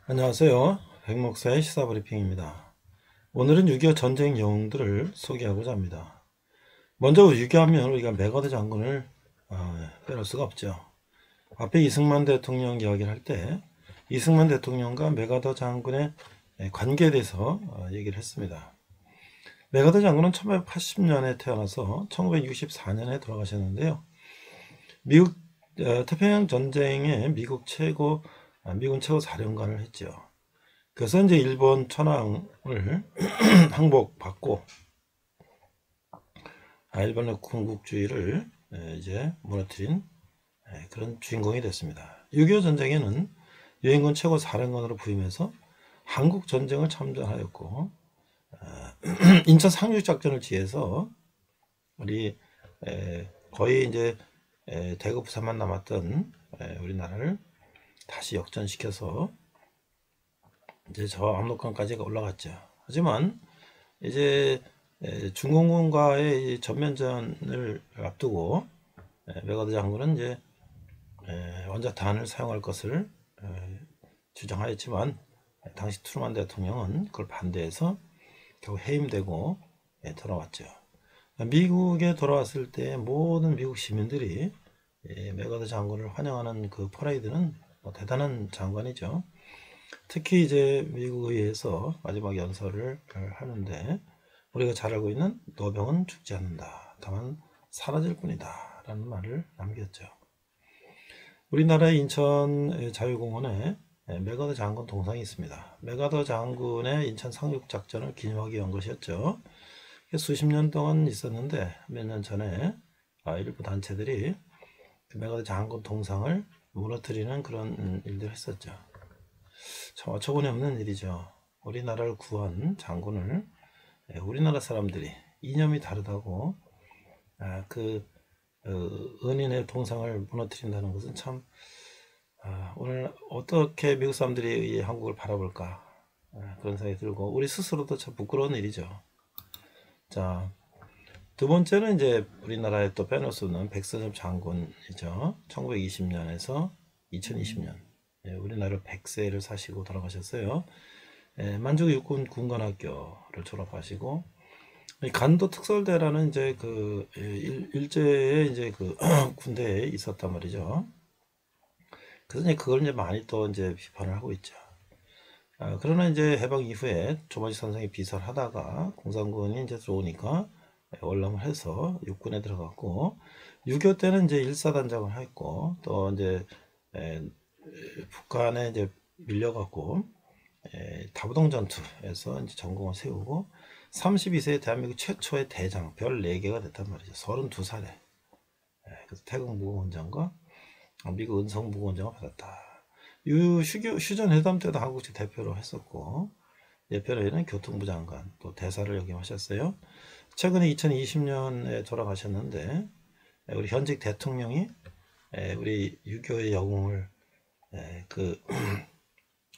안녕하세요. 백목사의 시사브리핑입니다. 오늘은 6.25 전쟁 영웅들을 소개하고자 합니다. 먼저 6.25 하면 우리가 메가드 장군을 빼놓을 수가 없죠. 앞에 이승만 대통령 이야기를 할 때 이승만 대통령과 메가더 장군의 관계에 대해서 얘기를 했습니다. 메가더 장군은 1980년에 태어나서 1964년에 돌아가셨는데요. 미국 태평양 전쟁에 미군 최고 사령관을 했죠. 그래서 이제 일본 천황을 항복받고 일본의 군국주의를 이제 무너뜨린 그런 주인공이 됐습니다. 6.25 전쟁에는 유엔군 최고 사령관으로 부임해서 한국 전쟁을 참전하였고 인천 상륙작전을 지해서 우리 거의 이제 대구 부산만 남았던 우리나라를 다시 역전시켜서 이제 저 압록강까지 올라갔죠. 하지만 이제 중공군과의 전면전을 앞두고 메가더 장군은 이제 원자탄을 사용할 것을 주장하였지만 당시 트루만 대통령은 그걸 반대해서 결국 해임되고 돌아왔죠. 미국에 돌아왔을 때 모든 미국 시민들이 메가더 장군을 환영하는 그 퍼레이드는 대단한 장관이죠. 특히 이제 미국 의회에서 마지막 연설을 하는데 우리가 잘 알고 있는 노병은 죽지 않는다. 다만 사라질 뿐이다. 라는 말을 남겼죠. 우리나라의 인천 자유공원에 메가더 장군 동상이 있습니다. 메가더 장군의 인천 상륙작전을 기념하기 위한 것이었죠. 수십 년 동안 있었는데 몇 년 전에 일부 단체들이 그 메가더 장군 동상을 무너뜨리는 그런 일들을 했었죠. 참 어처구니 없는 일이죠. 우리나라를 구한 장군을 우리나라 사람들이 이념이 다르다고 그 은인의 동상을 무너뜨린다는 것은 참 오늘 어떻게 미국 사람들이 이 한국을 바라볼까 그런 생각이 들고 우리 스스로도 참 부끄러운 일이죠. 자, 두 번째는 이제 우리나라에 또 빼놓을 수 없는 백선엽 장군이죠. 1920년에서 2020년 우리나라 100세를 사시고 돌아가셨어요. 만주국 육군 군관학교를 졸업하시고 간도 특설대라는 이제 그 일제에 이제 그 군대에 있었단 말이죠. 그래서 이제 그걸 이제 많이 또 이제 비판을 하고 있죠. 그러나 이제 해방 이후에 조반시 선생이 비서를 하다가 공산군이 이제 들어오니까 월남을 해서 육군에 들어갔고 6.25 때는 이제 일사단장을 했고 또 이제 북한에 이제 밀려갖고 다부동 전투에서 이제 전공을 세우고 32세에 대한민국 최초의 대장 별 4개가 됐단 말이죠. 32살에 그래서 태국 무공원장과 미국 은성 무공원장을 받았다. 휴전 회담 때도 한국 대표로 했었고 예편에는 교통부 장관 또 대사를 역임하셨어요. 최근에 2020년에 돌아가셨는데 우리 현직 대통령이 우리 6.25의 영웅을 그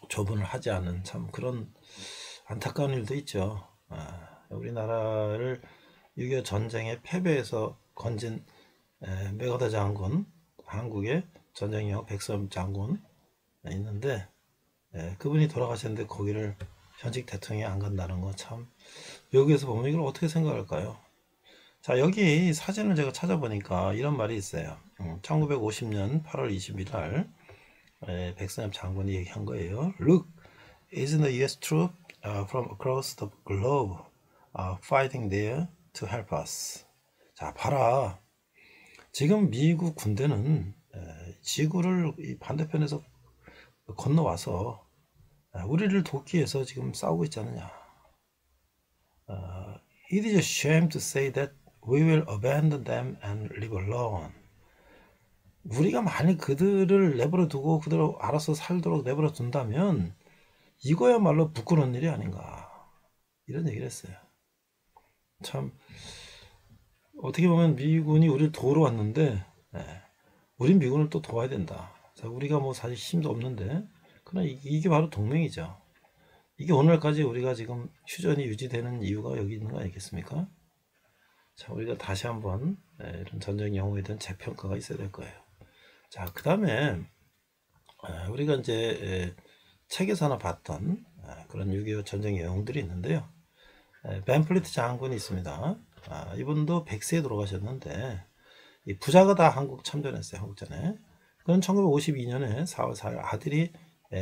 조문을 하지 않은 참 그런 안타까운 일도 있죠. 우리나라를 6.25 전쟁의 패배에서 건진 메가더 장군, 한국의 전쟁영 백선 장군 있는데 그분이 돌아가셨는데 거기를 현직 대통령이 안 간다는 거 참 여기에서 보면 이걸 어떻게 생각할까요? 자, 여기 사진을 제가 찾아보니까 이런 말이 있어요. 1950년 8월 20일 날 백선엽 장군이 얘기한 거예요. Look, isn't the US troop from across the globe fighting there to help us? 자, 봐라. 지금 미국 군대는 지구를 이 반대편에서 건너와서 우리를 돕기 위해서 지금 싸우고 있지 않느냐. It is a shame to say that we will abandon them and live alone. 우리가 만약 그들을 내버려 두고 그대로 알아서 살도록 내버려 둔다면 이거야말로 부끄러운 일이 아닌가 이런 얘기를 했어요. 참 어떻게 보면 미군이 우리를 도우러 왔는데 우린 미군을 또 도와야 된다. 자, 우리가 뭐 사실 힘도 없는데 그러나 이게 바로 동맹이죠. 이게 오늘까지 우리가 지금 휴전이 유지되는 이유가 여기 있는 거 아니겠습니까? 자, 우리가 다시 한번 이런 전쟁 영웅에 대한 재평가가 있어야 될 거예요. 자, 그 다음에 우리가 이제 책에서 하나 봤던 그런 6.25 전쟁 내용들이 있는데요. 벤플리트 장군이 있습니다. 이분도 100세에 돌아가셨는데 이 부자가 다 한국 참전했어요. 한국전에. 그건 1952년에 4월 4일 아들이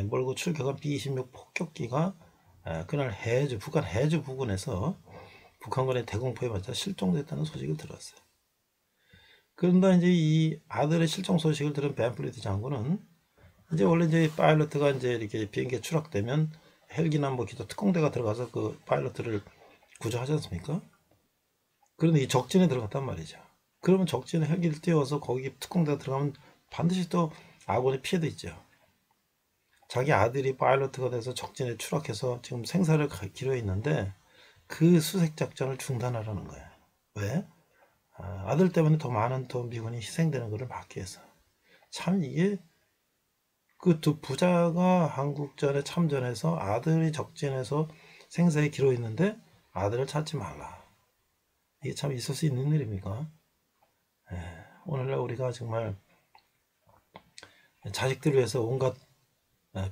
몰고 출격한 B-26 폭격기가 그날 해주 북한 해주 부근에서 북한군의 대공포에 맞아 실종됐다는 소식을 들었어요. 그런데 이제 이 아들의 실종 소식을 들은 벤플리트 장군은 이제 원래 이제 파일럿가 이제 이렇게 비행기에 추락되면 헬기나 뭐 기타 특공대가 들어가서 그 파일럿을 구조하지 않습니까? 그런데 이 적진에 들어갔단 말이죠. 그러면 적진에 헬기를 띄워서 거기 특공대가 들어가면 반드시 또 아군의 피해도 있죠. 자기 아들이 파일럿가 돼서 적진에 추락해서 지금 생사를 기로에 있는데 그 수색 작전을 중단하라는 거예요. 왜? 아들 때문에 더 많은 또 미군이 희생되는 것을 막기 위해서. 참 이게 그 두 부자가 한국전에 참전해서 아들이 적진에서 생사에 기로 있는데 아들을 찾지 말라. 이게 참 있을 수 있는 일입니까? 오늘날 우리가 정말 자식들을 위해서 온갖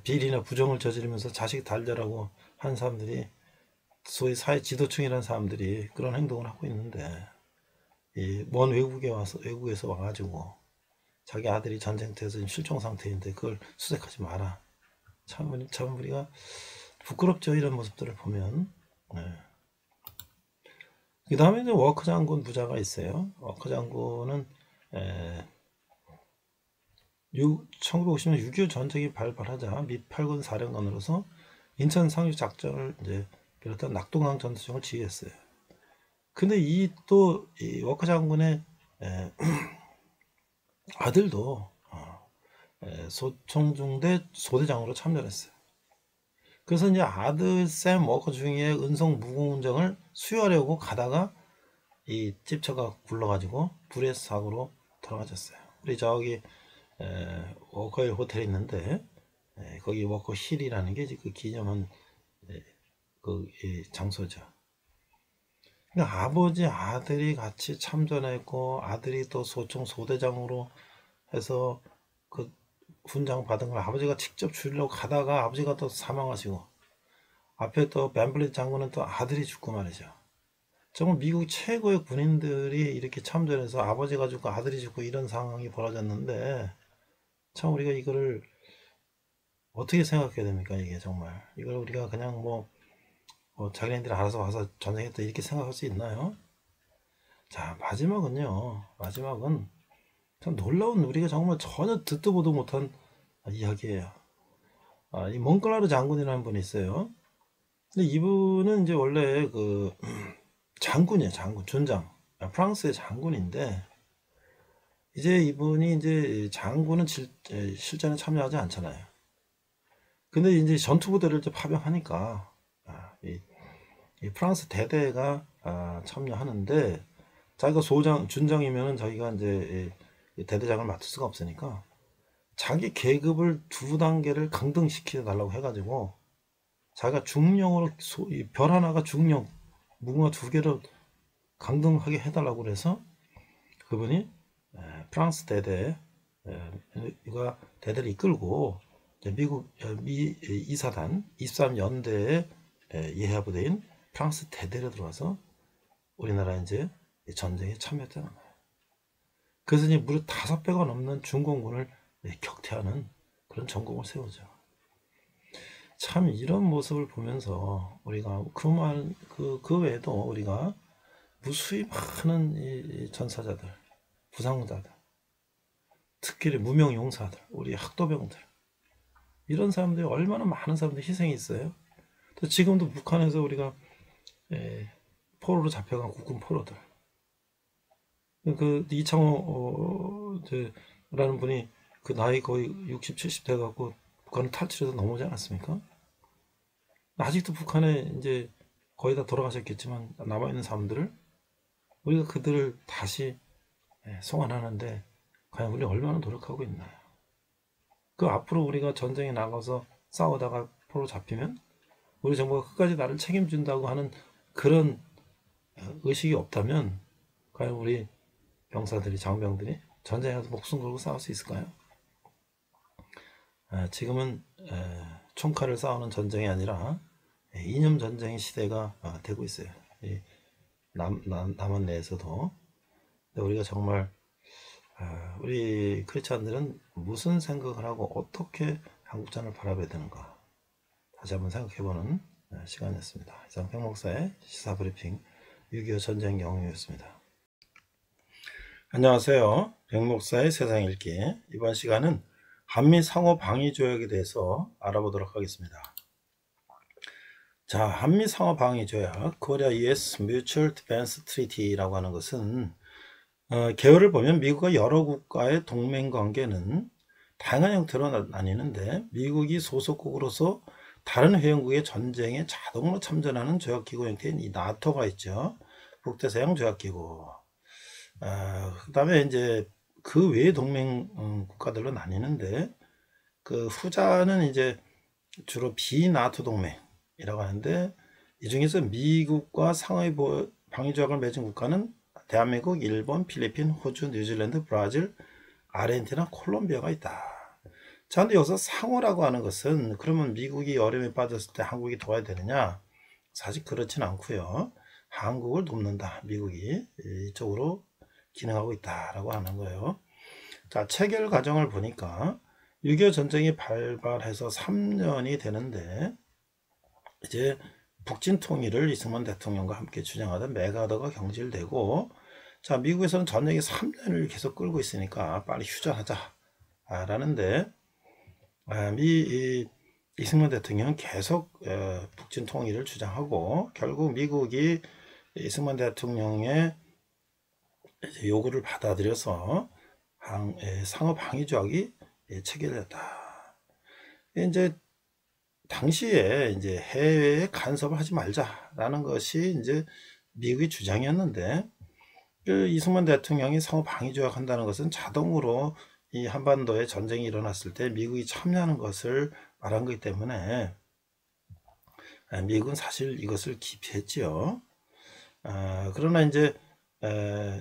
비리나 부정을 저지르면서 자식 달려라고 하는 사람들이 소위 사회 지도층이라는 사람들이 그런 행동을 하고 있는데 먼 외국에서 와가지고 자기 아들이 전쟁터에서 실종 상태인데 그걸 수색하지 마라. 참 우리가 부끄럽죠. 이런 모습들을 보면. 그 다음에 이제 워커 장군 부자가 있어요. 워커 장군은 1950년 6.25 전쟁이 발발하자 미 8군 사령관으로서 인천 상륙 작전을 이제 비롯한 낙동강 전투정을 지휘했어요. 근데 이 워커 장군의 아들도 소총중대 소대장으로 참전했어요. 그래서 이제 아들 샘 워커 중에 은성 무공정을 수여하려고 가다가 이 집처가 굴러가지고 불의 사고로 돌아가셨어요. 우리 저기 워커힐 호텔이 있는데 거기 워커 힐이라는 게 그 기념한 그 장소죠. 그러니까 아버지 아들이 같이 참전했고 아들이 또 소총 소대장으로 해서 그 훈장 받은 걸 아버지가 직접 주려고 가다가 아버지가 또 사망하시고 앞에 또 벤블리 장군은 또 아들이 죽고 말이죠. 정말 미국 최고의 군인들이 이렇게 참전해서 아버지가 죽고 아들이 죽고 이런 상황이 벌어졌는데 참 우리가 이거를 어떻게 생각해야 됩니까? 이게 정말 이걸 우리가 그냥 뭐 자기네들이 알아서 와서 전쟁했다 이렇게 생각할 수 있나요? 자, 마지막은 참 놀라운 우리가 정말 전혀 듣도 보도 못한 이야기예요. 이 몽클라르 장군이라는 분이 있어요. 근데 이분은 이제 원래 그 장군이에요. 준장. 프랑스의 장군인데 이제 이분이 이제 장군은 실전에 참여하지 않잖아요. 근데 이제 전투부대를 이제 파병하니까 이 프랑스 대대가 참여하는데 자기가 준장이면은 자기가 이제 대대장을 맡을 수가 없으니까 자기 계급을 2단계를 강등시켜 달라고 해가지고 자기가 중령으로 별 하나가 중령 무궁화 2개로 강등하게 해달라고 그래서 그분이 프랑스 대대가 대대를 이끌고 미국 미 이사단 23연대의 예하부대인 프랑스 대대로 들어와서 우리나라 이제 전쟁에 참여했다는 거예요. 그래서 이제 무려 5배가 넘는 중공군을 격퇴하는 그런 전공을 세우죠. 참 이런 모습을 보면서 우리가 그 외에도 우리가 무수히 많은 이 전사자들, 부상자들, 특히 무명용사들, 우리 학도병들 이런 사람들이 얼마나 많은 사람들이 희생이 있어요. 또 지금도 북한에서 우리가 포로로 잡혀간 국군 포로들 그 이창호라는 분이 그 나이 거의 60, 70 돼갖고 북한을 탈출해서 넘어오지 않았습니까? 아직도 북한에 이제 거의 다 돌아가셨겠지만 남아있는 사람들을 우리가 그들을 다시 송환하는데 과연 우리 얼마나 노력하고 있나요? 그 앞으로 우리가 전쟁에 나가서 싸우다가 포로 잡히면 우리 정부가 끝까지 나를 책임진다고 하는 그런 의식이 없다면 과연 우리 병사들이 장병들이 전쟁에 가서 목숨 걸고 싸울 수 있을까요? 지금은 총칼을 싸우는 전쟁이 아니라 이념 전쟁의 시대가 되고 있어요. 남한 내에서도. 근데 우리가 정말 우리 크리스찬들은 무슨 생각을 하고 어떻게 한국전을 바라봐야 되는가 다시 한번 생각해보는 시간이었습니다. 이상 백목사의 시사브리핑 6.25 전쟁 영웅이었습니다. 안녕하세요. 백목사의 세상 읽기. 이번 시간은 한미 상호 방위 조약에 대해서 알아보도록 하겠습니다. 자, 한미 상호 방위 조약, Korea US Mutual Defense Treaty라고 하는 것은 개요를 보면 미국과 여러 국가의 동맹 관계는 다양한 형태로 나뉘는데 미국이 소속국으로서 다른 회원국의 전쟁에 자동으로 참전하는 조약기구 형태인 이 나토가 있죠. 북대서양 조약기구. 그 다음에 이제 그 외의 동맹 국가들로 나뉘는데 그 후자는 이제 주로 비나토 동맹이라고 하는데 이 중에서 미국과 상하이 방위조약을 맺은 국가는 대한민국, 일본, 필리핀, 호주, 뉴질랜드, 브라질, 아르헨티나, 콜롬비아가 있다. 자, 근데 여기서 상호라고 하는 것은 그러면 미국이 어려움에 빠졌을 때 한국이 도와야 되느냐? 사실 그렇진 않고요. 한국을 돕는다. 미국이 이쪽으로 기능하고 있다라고 하는 거예요. 자, 체결 과정을 보니까 6.25 전쟁이 발발해서 3년이 되는데 이제 북진 통일을 이승만 대통령과 함께 주장하던 맥아더가 경질되고, 자, 미국에서는 전쟁이 3년을 계속 끌고 있으니까 빨리 휴전하자 라는데 이승만 대통령은 계속 북진 통일을 주장하고 결국 미국이 이승만 대통령의 요구를 받아들여서 상호 방위 조약이 체결됐다. 이제 당시에 이제 해외에 간섭을 하지 말자라는 것이 이제 미국의 주장이었는데 그 이승만 대통령이 상호 방위 조약 한다는 것은 자동으로 이 한반도에 전쟁이 일어났을 때 미국이 참여하는 것을 말한 거기 때문에 미국은 사실 이것을 기피했지요. 그러나 이제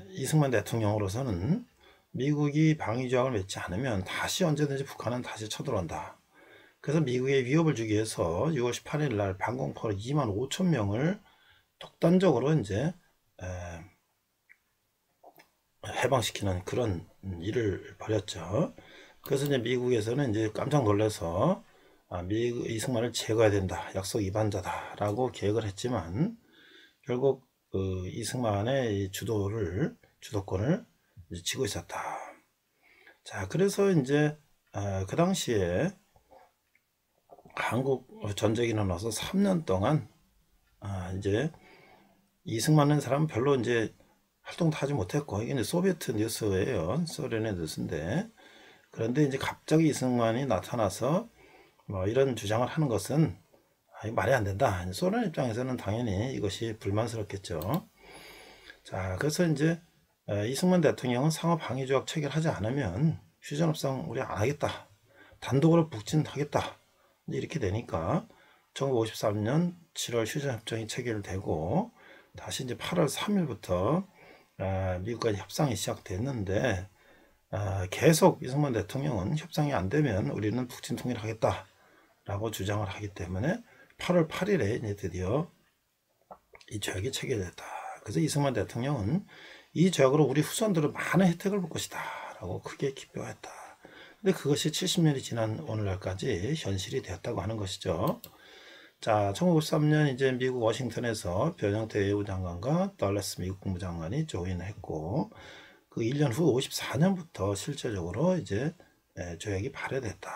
이승만 대통령으로서는 미국이 방위조약을 맺지 않으면 다시 언제든지 북한은 다시 쳐들어온다. 그래서 미국에 위협을 주기 위해서 6월 18일 날 방공포로 25,000명을 독단적으로 이제 해방시키는 그런 일을 벌였죠. 그래서 이제 미국에서는 이제 깜짝 놀라서 이승만을 제거해야 된다. 약속 위반자다라고 계획을 했지만 결국 이승만의 주도권을 쥐고 있었다. 자, 그래서 이제 그 당시에 한국 전쟁이 일어나서 3년 동안 이제 이승만은 사람 별로 이제 활동도 하지 못했고 이게 이제 소비에트 뉴스예요. 소련의 뉴스인데 그런데 이제 갑자기 이승만이 나타나서 뭐 이런 주장을 하는 것은 말이 안 된다. 소련 입장에서는 당연히 이것이 불만스럽겠죠. 자, 그래서 이제 이승만 대통령은 상호 방위조약 체결하지 않으면 휴전협상 우리 안 하겠다. 단독으로 북진하겠다. 이렇게 되니까 1953년 7월 휴전협정이 체결되고 다시 이제 8월 3일부터 미국과 협상이 시작됐는데 계속 이승만 대통령은 협상이 안 되면 우리는 북진 통일하겠다 라고 주장을 하기 때문에 8월 8일에 이제 드디어 이 조약이 체결됐다. 그래서 이승만 대통령은 이 조약으로 우리 후손들은 많은 혜택을 볼 것이다 라고 크게 기표했다. 근데 그것이 70년이 지난 오늘날까지 현실이 되었다고 하는 것이죠. 자, 1953년 이제 미국 워싱턴에서 변형태 외무장관과 달러스 미국 국무장관이 조인을 했고 그 1년 후 54년부터 실제적으로 이제 조약이 발효됐다.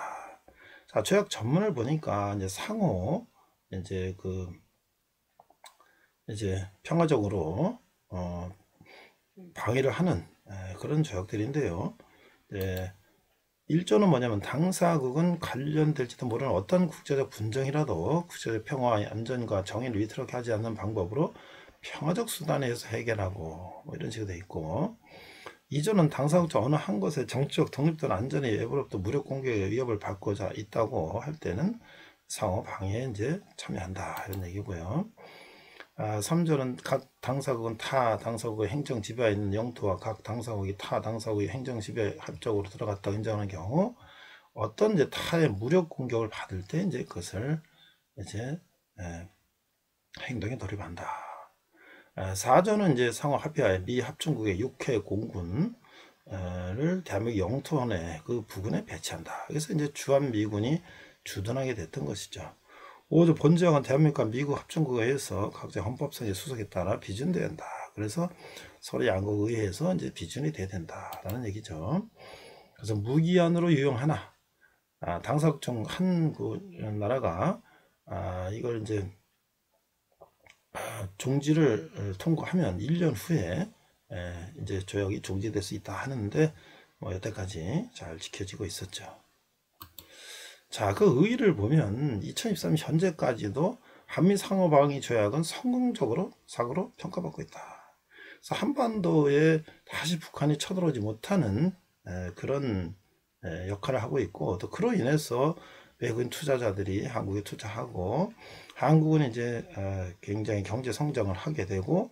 자, 조약 전문을 보니까 이제 상호 이제 평화적으로 방위를 하는 그런 조약들인데요. 1조는 뭐냐면 당사국은 관련될지도 모르는 어떤 국제적 분쟁이라도 국제적 평화와 안전과 정의를 위태롭게 하지 않는 방법으로 평화적 수단에 의해서 해결하고 뭐 이런 식으로 돼 있고 2조는 당사국 중 어느 한 곳의 정치적 독립 또는 안전의 예부로부터 무력 공격의 위협을 받고자 있다고 할 때는 상호 방위에 이제 참여한다 이런 얘기고요. 3조는 각 당사국은 타 당사국의 행정 지배하에 있는 영토와 각 당사국이 타 당사국의 행정 지배에 합적으로 들어갔다고 인정하는 경우 어떤 이제 타의 무력 공격을 받을 때 이제 그것을 이제 행동에 돌입한다. 사전은 이제 상호 합의하에 미 합중국의 6회 공군을 대한민국 영토 내 그 부근에 배치한다. 그래서 이제 주한미군이 주둔하게 됐던 것이죠. 오조 본제왕은 대한민국과 미국 합중국에 의해서 각자 헌법상의 수석에 따라 비준돼야 한다. 그래서 서로 양국 의회에서 이제 비준이 돼야 된다라는 얘기죠. 그래서 무기한으로 유용하나 당사국청 한 그 나라가 이걸 이제 종지를 통과하면 1년 후에 이제 조약이 종지될 수 있다 하는데 뭐 여태까지 잘 지켜지고 있었죠. 자, 그 의의를 보면 2023년 현재까지도 한미 상호방위 조약은 성공적으로 사고로 평가받고 있다. 그래서 한반도에 다시 북한이 쳐들어오지 못하는 그런 역할을 하고 있고, 또 그로 인해서 외국인 투자자들이 한국에 투자하고 한국은 이제 굉장히 경제 성장을 하게 되고,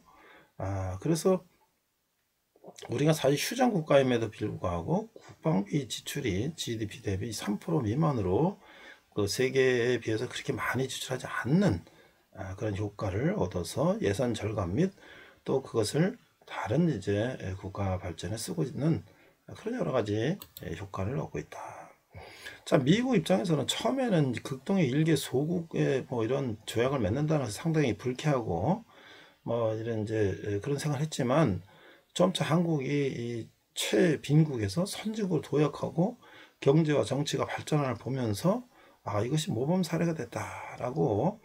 그래서 우리가 사실 휴전 국가임에도 불구하고 국방비 지출이 GDP 대비 3% 미만으로 그 세계에 비해서 그렇게 많이 지출하지 않는 그런 효과를 얻어서 예산 절감 및 또 그것을 다른 이제 국가 발전에 쓰고 있는 그런 여러 가지 효과를 얻고 있다. 자, 미국 입장에서는 처음에는 극동의 일개 소국의 뭐 이런 조약을 맺는다는 것이 상당히 불쾌하고 뭐 이런 이제 그런 생각을 했지만 점차 한국이 이 최빈국에서 선진국을 도약하고 경제와 정치가 발전을 보면서 이것이 모범 사례가 됐다라고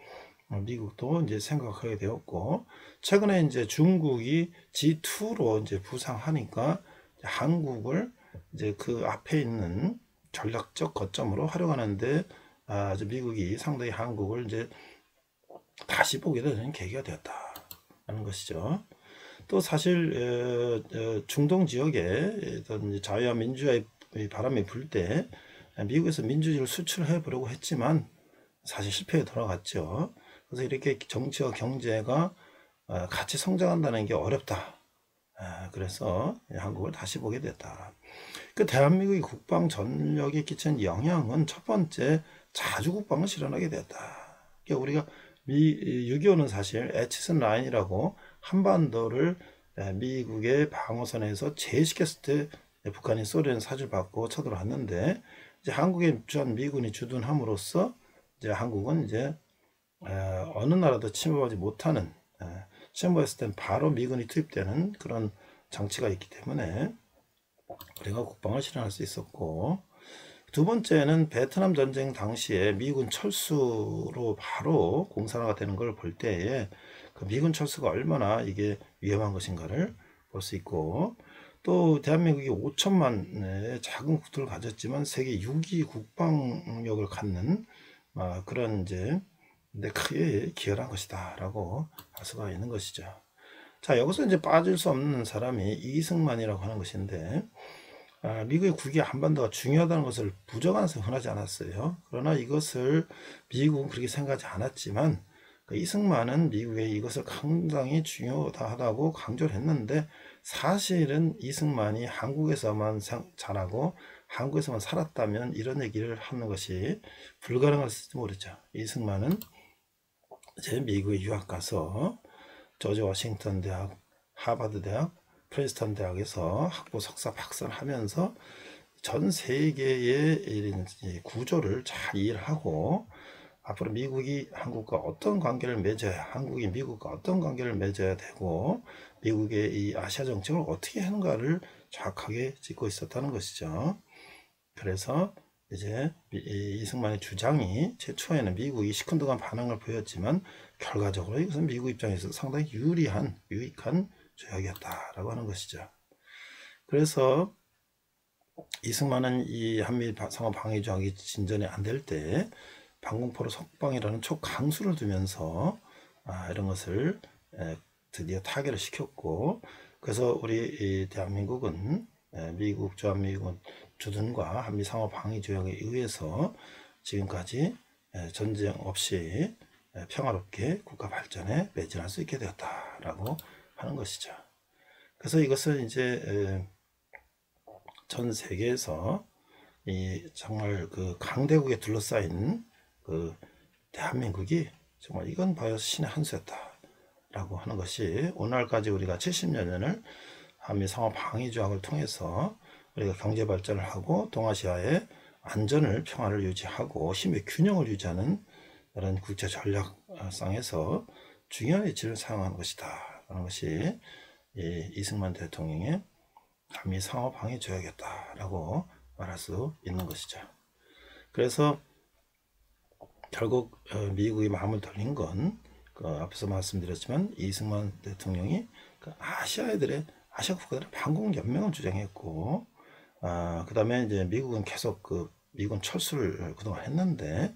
미국도 이제 생각하게 되었고, 최근에 이제 중국이 G2로 이제 부상하니까 한국을 이제 그 앞에 있는 전략적 거점으로 활용하는데 미국이 상당히 한국을 이제 다시 보게 되는 계기가 되었다는 것이죠. 또 사실 중동 지역에 자유와 민주화의 바람이 불 때 미국에서 민주주의를 수출해 보려고 했지만 사실 실패에 돌아갔죠. 그래서 이렇게 정치와 경제가 같이 성장한다는 게 어렵다. 그래서 한국을 다시 보게 됐다. 그 대한민국의 국방 전력에 끼친 영향은 첫 번째 자주국방을 실현하게 되었다. 그러니까 우리가 6.25는 사실 에치슨 라인이라고 한반도를 미국의 방어선에서 제시켰을 때 북한이 소련 사주를 받고 쳐들어왔는데, 이제 한국의 전 미군이 주둔함으로써 이제 한국은 이제 어느 나라도 침범하지 못하는, 침범했을 땐 바로 미군이 투입되는 그런 장치가 있기 때문에 우리가 국방을 실현할 수 있었고, 두 번째는 베트남 전쟁 당시에 미군 철수로 바로 공산화가 되는 걸 볼 때에 그 미군 철수가 얼마나 이게 위험한 것인가를 볼 수 있고, 또 대한민국이 5천만의 작은 국토를 가졌지만 세계 6위 국방력을 갖는 그런 이제 근데 크게 기여한 것이다라고 할 수가 있는 것이죠. 자, 여기서 이제 빠질 수 없는 사람이 이승만이라고 하는 것인데, 미국의 국익 한반도가 중요하다는 것을 부정하는 것은 흔하지 않았어요. 그러나 이것을 미국은 그렇게 생각하지 않았지만 이승만은 미국에 이것을 상당히 중요하다고 강조를 했는데, 사실은 이승만이 한국에서만 자라고 한국에서만 살았다면 이런 얘기를 하는 것이 불가능할지도 모르죠. 이승만은 이제 미국에 유학 가서 조지 워싱턴 대학, 하버드 대학, 프린스턴 대학에서 학부 석사 박사를 하면서 전 세계의 구조를 잘 이해를 하고 앞으로 미국이 한국과 어떤 관계를 맺어야, 한국이 미국과 어떤 관계를 맺어야 되고 미국의 이 아시아 정책을 어떻게 하는가를 정확하게 짚고 있었다는 것이죠. 그래서 이제 이승만의 주장이 최초에는 미국이 시큰둥한 반응을 보였지만 결과적으로 이것은 미국 입장에서 상당히 유익한 조약이었다라고 하는 것이죠. 그래서 이승만은 이 한미 상호 방위 조약이 진전이 안 될 때 방공포로 석방이라는 초강수를 두면서 이런 것을 드디어 타결을 시켰고, 그래서 우리 대한민국은 미국 주한미군 주둔과 한미 상호 방위 조약에 의해서 지금까지 전쟁 없이 평화롭게 국가 발전에 매진할 수 있게 되었다라고 하는 것이죠. 그래서 이것은 이제 전 세계에서 이 정말 그 강대국에 둘러싸인 그 대한민국이 정말 이건 바로 신의 한 수였다라고 하는 것이 오늘날까지 우리가 70여 년을 한미 상호 방위 조약을 통해서 우리가 경제 발전을 하고 동아시아의 안전을 평화를 유지하고 힘의 균형을 유지하는 이런 국제 전략상에서 중요한 위치를 사용하는 것이다 라는 것이 이승만 대통령의 한미 상호 방위 조약이었다라고 말할 수 있는 것이죠. 그래서 결국 미국이 마음을 돌린 건 앞에서 말씀드렸지만 이승만 대통령이 아시아 국가들의 반공 연맹을 주장했고, 그 다음에 이제 미국은 계속 미군 철수를 그동안 했는데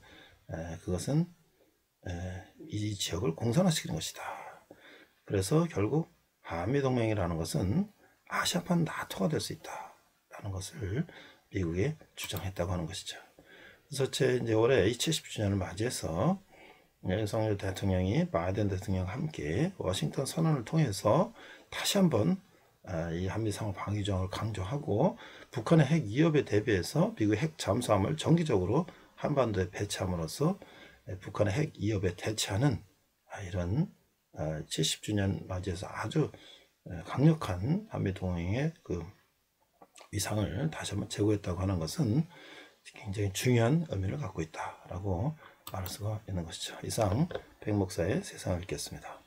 그것은 이 지역을 공산화시키는 것이다. 그래서 결국 한미동맹이라는 것은 아시아판 나토가 될 수 있다라는 것을 미국에 주장했다고 하는 것이죠. 그래서 이제 올해 70주년을 맞이해서 윤석열 대통령이 바이든 대통령과 함께 워싱턴 선언을 통해서 다시 한번 이 한미 상호 방위 조약을 강조하고 북한의 핵 위협에 대비해서 미국의 핵 잠수함을 정기적으로 한반도에 배치함으로써 북한의 핵 위협에 대처하는 이런 70주년 맞이해서 아주 강력한 한미 동맹의 그 위상을 다시 한번 제고했다고 하는 것은 굉장히 중요한 의미를 갖고 있다라고 말할 수가 있는 것이죠. 이상 백 목사의 세상을 읽겠습니다.